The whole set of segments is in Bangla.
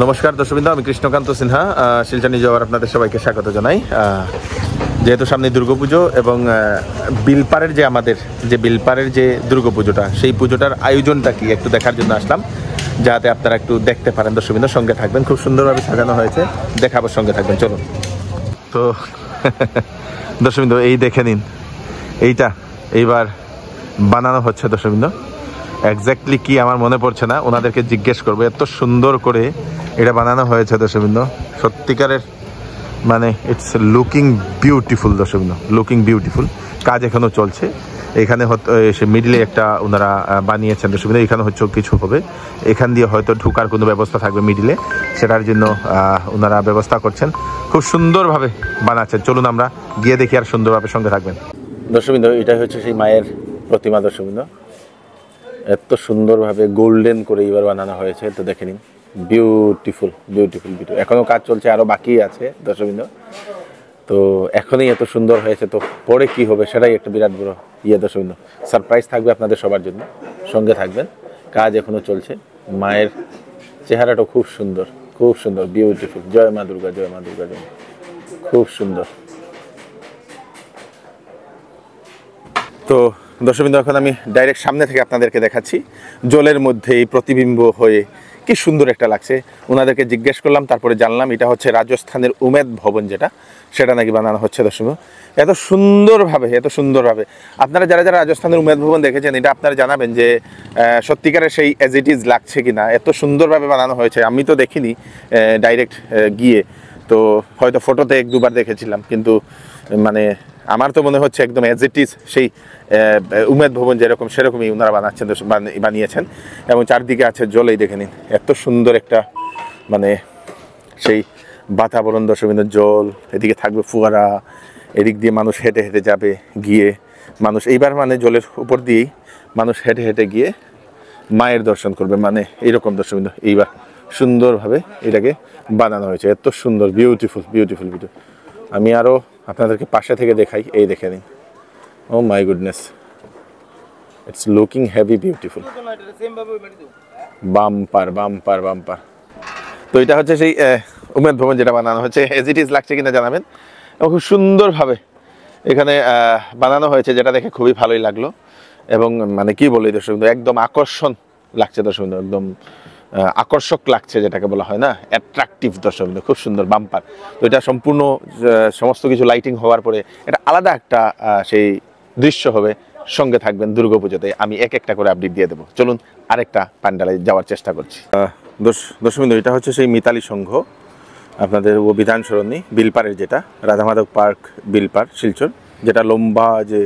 নমস্কার দর্শকবৃন্দ, আমি কৃষ্ণকান্ত সিনহা শিলচর নিউজ আওয়ার আপনাদের সবাইকে স্বাগত জানাই। যেহেতু সামনে দুর্গাপুজো এবং বিলপাড়ের যে আমাদের যে বিলপাড়ের যে দুর্গাপুজোটা, সেই পুজোটার আয়োজনটা কি একটু দেখার জন্য আসলাম, যাতে আপনারা একটু দেখতে পারেন। দর্শকবৃন্দ সঙ্গে থাকবেন, খুব সুন্দরভাবে সাজানো হয়েছে, দেখাবার সঙ্গে থাকবেন। চলুন। তো দর্শকবৃন্দ এই দেখে নিন, এইবার বানানো হচ্ছে। দর্শকবৃন্দ এক্স্যাক্টলি কি আমার মনে পড়ছে না, ওনাদেরকে জিজ্ঞেস করবো। এত সুন্দর করে এটা বানানো হয়েছে দর্শকবৃন্দ, সত্যিকারের মানে ইটস লুকিং বিউটিফুল। দর্শকবৃন্দ লুকিং বিউটিফুল। কাজ এখনো চলছে। এখানে সে মিডিলে একটা ওনারা বানিয়েছেন দর্শকবৃন্দ, এখানে হচ্ছে কিছু হবে, এখান দিয়ে হয়তো ঢুকার কোনো ব্যবস্থা থাকবে মিডিলে, সেটার জন্য ওনারা ব্যবস্থা করছেন। খুব সুন্দরভাবে বানাচ্ছেন। চলুন আমরা গিয়ে দেখি, আর সুন্দরভাবে সঙ্গে থাকবেন। দর্শকবৃন্দ এটাই হচ্ছে সেই মায়ের প্রতিমা। দর্শকবৃন্দ এত সুন্দরভাবে গোল্ডেন করে এবার বানানো হয়েছে, তো দেখে নিন। Beautiful beautiful beautiful. এখনও কাজ চলছে, আরও বাকি আছে দর্শকবৃন্দ। তো এখনই এত সুন্দর হয়েছে, তো পরে কি হবে সেটাই একটা বিরাট বড় দর্শকবৃন্দ। সারপ্রাইজ থাকবে আপনাদের সবার জন্য, সঙ্গে থাকবেন। কাজ এখনও চলছে। মায়ের চেহারাটা খুব সুন্দর, খুব সুন্দর, বিউটিফুল। জয় মা দুর্গা, জয় মা দুর্গা, জয়। খুব সুন্দর। তো দর্শকবৃন্দ এখন আমি ডাইরেক্ট সামনে থেকে আপনাদেরকে দেখাচ্ছি, জলের মধ্যে এই প্রতিবিম্ব হয়ে কি সুন্দর একটা লাগছে। ওনাদেরকে জিজ্ঞেস করলাম, তারপরে জানলাম এটা হচ্ছে রাজস্থানের উমেদ ভবন, সেটা নাকি বানানো হচ্ছে। দর্শকবৃন্দ এত সুন্দরভাবে আপনারা যারা যারা রাজস্থানের উমেদ ভবন দেখেছেন, এটা আপনারা জানাবেন যে সত্যিকারের সেই অ্যাজ ইট ইজ লাগছে কিনা। এত সুন্দরভাবে বানানো হয়েছে। আমি তো দেখিনি ডাইরেক্ট গিয়ে, তো হয়তো ফটোতে এক দুবার দেখেছিলাম, কিন্তু মানে আমার তো মনে হচ্ছে একদম অ্যাজ ইট ইজ সেই উমেদ ভবন যেরকম সেরকমই ওনারা বানিয়েছেন। এবং চারদিকে আছে জলেই দেখে নিন, এত সুন্দর একটা মানে সেই বাতাবরণ। দর্শকবৃন্দ জল, এদিকে থাকবে ফোয়ারা, এদিক দিয়ে মানুষ হেঁটে হেঁটে যাবে, গিয়ে মানুষ এইবার মানে জলের উপর দিয়েই মানুষ হেঁটে হেঁটে গিয়ে মায়ের দর্শন করবে, মানে এইরকম। দর্শকবৃন্দ এইবার সুন্দরভাবে এটাকে বানানো হয়েছে, এত সুন্দর, বিউটিফুল বিউটিফুল বিউটিফুল। আমি আরও আপনাদেরকে পাশে থেকে দেখাই, এই দেখে নিন। Oh my goodness, it's looking heavy beautiful. Bumper bumper bumper. তো এটা হচ্ছে সেই উমেদ ভবন যেটা বানানো হচ্ছে। এজ ইট ইজ লাগছে কিনা জানাবেন। এবং খুব সুন্দরভাবে এখানে বানানো হয়েছে, যেটা দেখে খুবই ভালোই লাগলো। এবং মানে কি বলি দর্শকবৃন্দ, একদম আকর্ষণ লাগছে দর্শকবৃন্দ, একদম আকর্ষক লাগছে, যেটাকে বলা হয় না, অ্যাট্রাকটিভ। দর্শকবৃন্দ খুব সুন্দর বাম্পার। তো এটা সম্পূর্ণ সমস্ত কিছু লাইটিং হওয়ার পরে এটা আলাদা একটা সেই দৃশ্য হবে। সঙ্গে থাকবেন দুর্গাপুজোতে, আমি এক একটা করে আপডেট দিয়ে দেবো। চলুন আরেকটা প্যান্ডেলে যাওয়ার চেষ্টা করছি। দর্শকবৃন্দ এটা হচ্ছে সেই মিতালি সংঘ, আপনাদের বিধান সরণি বিলপাড়ের, যেটা রাধামাধব পার্ক বিলপাড় শিলচর, যেটা লম্বা যে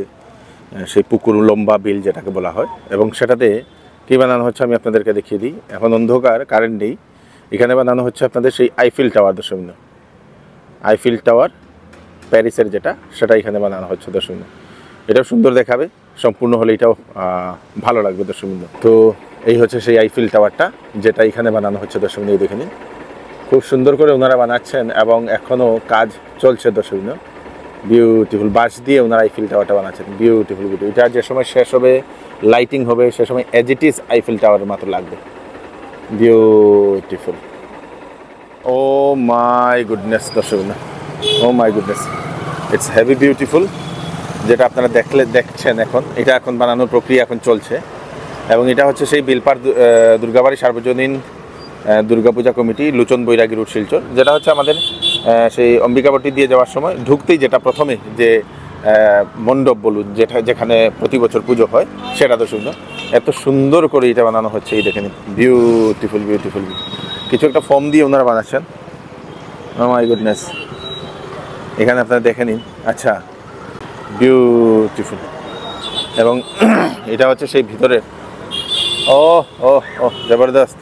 সেই পুকুর, লম্বা বিল যেটাকে বলা হয়। এবং সেটাতে কী বানানো হচ্ছে আমি আপনাদেরকে দেখিয়ে দিই। এখন অন্ধকার, কারেন্ট নেই। এখানে বানানো হচ্ছে আপনাদের সেই আইফেল টাওয়ার। দর্শকবৃন্দ আইফেল টাওয়ার প্যারিসের যেটা, সেটা এখানে বানানো হচ্ছে। দর্শকবৃন্দ এটাও সুন্দর দেখাবে, সম্পূর্ণ হলে এটাও ভালো লাগবে দর্শকবৃন্দ। তো এই হচ্ছে সেই আইফেল টাওয়ারটা, যেটা এখানে বানানো হচ্ছে। দর্শকবৃন্দ এই দেখে নিন, খুব সুন্দর করে ওনারা বানাচ্ছেন এবং এখনও কাজ চলছে। দর্শকবৃন্দ বিউটিফুল। বাঁশ দিয়ে ওনারা আইফেল টাওয়ারটা বানাচ্ছেন, বিউটিফুল বিউটিফুল। এটা যে সময় শেষ হবে, লাইটিং হবে, সে সময় অ্যাজ ইট ইজ আইফেল টাওয়ারের মতো লাগবে, বিউটিফুল। ও মাই গুডনেস দর্শকবৃন্দ, oh my goodness, it's heavy beautiful. যেটা আপনারা দেখছেন এখন, এটা এখন বানানোর প্রক্রিয়া এখন চলছে। এবং এটা হচ্ছে সেই বিলপাড় দুর্গাবাড়ি সার্বজনীন দুর্গাপূজা কমিটি, লুচন বৈরাগী রোড শিলচর, যেটা হচ্ছে আমাদের সেই অম্বিকাবতী দিয়ে যাওয়ার সময় ঢুকতেই যেটা প্রথমে যে মণ্ডপ বলুন, যেখানে প্রতি বছর পুজো হয়, সেটা। দর্শকবৃন্দ এত সুন্দর করে এটা বানানো হচ্ছে, এই দেখে নিন, বিউটিফুল বিউটিফুল। কিছু একটা ফর্ম দিয়ে ওনারা বানাচ্ছেন। ও মাই গুডনেস, এখানে আপনারা দেখে নিন। আচ্ছা, বিউটিফুল। এবং এটা হচ্ছে সেই ভিতরের, ও ও ও জবরদস্ত,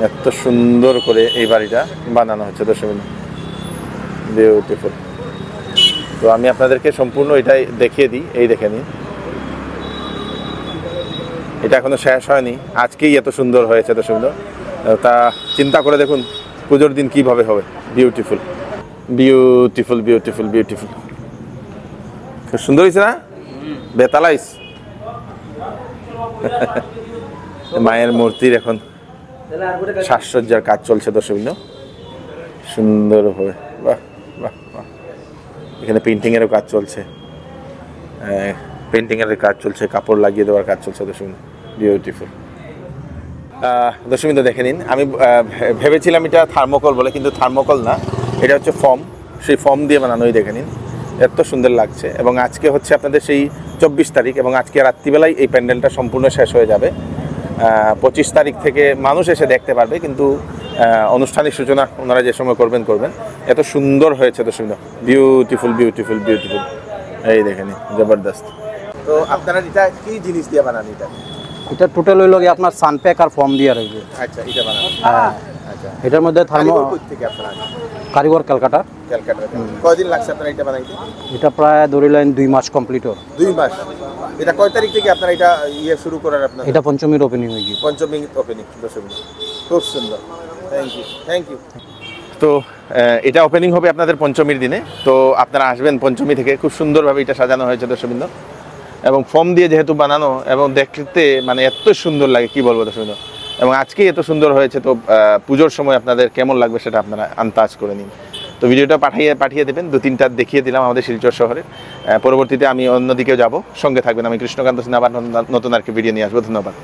এত সুন্দর করে এই বাড়িটা বানানো হচ্ছে। দর্শকবৃন্দ বিউটিফুল। তো আমি আপনাদেরকে সম্পূর্ণ এটাই দেখিয়ে দিই, এই দেখে নিন। এটা এখনো শেষ হয়নি, আজকেই এত সুন্দর হয়েছে দর্শকবৃন্দ। তা চিন্তা করে দেখুন পুজোর দিন কিভাবে হবে। Beautiful beautiful beautiful beautiful. খুব সুন্দর হয়েছে না? বেতালাইস। মায়ের মূর্তির এখন সাজসজ্জার কাজ চলছে দর্শকবৃন্দ, সুন্দরভাবে। বাহ বাহ বাহ, এখানে পেন্টিংয়েরও কাজ চলছে, পেন্টিংয়ের কাজ চলছে, কাপড় লাগিয়ে দেওয়ার কাজ চলছে দর্শকবৃন্দ, বিউটিফুল। দর্শকবৃন্দ দেখে নিন, আমি ভেবেছিলাম এটা থার্মোকল বলে, কিন্তু থার্মোকল না, এটা হচ্ছে ফর্ম, সেই ফর্ম দিয়ে বানানোই। দেখে নিন এত সুন্দর লাগছে। এবং আজকে হচ্ছে আপনাদের সেই 24 তারিখ, এবং আজকে রাত্রিবেলায় এই প্যান্ডেলটা সম্পূর্ণ শেষ হয়ে যাবে। 25 তারিখ থেকে মানুষ এসে দেখতে পারবে, কিন্তু আনুষ্ঠানিক সূচনা ওনারা যে সময় করবেন। এত সুন্দর হয়েছে দর্শকবৃন্দ, বিউটিফুল বিউটিফুল বিউটিফুল। এই দেখে নিন, জবরদস্ত। তো আপনারা এটা কি জিনিস দিয়ে বানান? এটা টোটাল হইল গিয়ে আপনার সানপ্যাক আর ফর্ম দিয়ে রইবে। আচ্ছা, এটা বানান। হ্যাঁ, আচ্ছা, এটার মধ্যে থেকে আপনারা কারিগর ক্যালকাটা। কয়দিন লাগছে আপনারা এটা বানাইতে? এটা প্রায় ধরিলেন 2 মাস কমপ্লিট ওর। 2 মাস। এটা কয় তারিখ থেকে আপনারা এটা শুরু করার আপনারা? এটা পঞ্চমীর ওপেনিং হয়ে গিয়ে। পঞ্চমী ওপেনিং, খুব সুন্দর, থ্যাংক ইউ। তো এটা ওপেনিং হবে আপনাদের পঞ্চমীর দিনে। তো আপনারা আসবেন পঞ্চমী থেকে, খুব সুন্দরভাবে এটা সাজানো হয়েছে দর্শকবৃন্দ, এবং ফর্ম দিয়ে যেহেতু বানানো, এবং দেখতে মানে এত সুন্দর লাগে কি বলবো দর্শকবৃন্দ। এবং আজকে এত সুন্দর হয়েছে, তো পুজোর সময় আপনাদের কেমন লাগবে সেটা আপনারা আন্দাজ করে নিন। তো ভিডিওটা পাঠিয়ে দেবেন, 2-3টা দেখিয়ে দিলাম আমাদের শিলচর শহরে। পরবর্তীতে আমি অন্যদিকেও যাব, সঙ্গে থাকবেন। আমি কৃষ্ণকান্ত সিনহা, আবার নতুন আর কি ভিডিও নিয়ে আসবো। ধন্যবাদ।